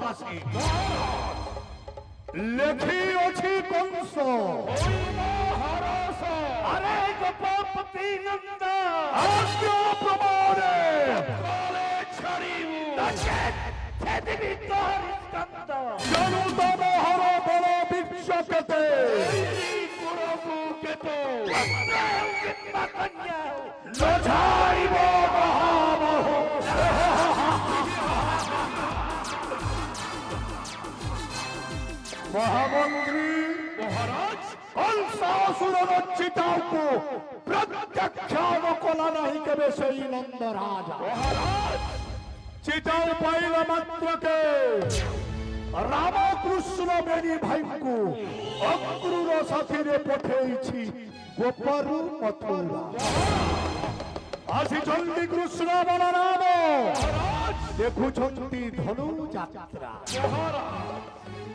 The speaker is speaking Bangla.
পাশে লেখিଅছি কংস আরে গোপপতি নন্দ আজ্ঞা প্রমাণে দেবী তোর স্কন্দ জনতম হর বল বিশ্বকেতে লজাইব মহামহ মহামন্ত্রী মহারাজ কংসাসুরর চিতাউকু প্রত্যক্ষান কলা নাহি কেবে সেই নন্দ রাজা মহারাজ চিতাও পাইলা মাত্রকে রামকৃষ্ণ বেনি ভাইকু অক্রুর সাথীরে পঠেইছি গোপরু মথুরা আসি চন্ডী কৃষ্ণ বলরাম দেখুছন্তি ধনু যাত্রা মহারাজ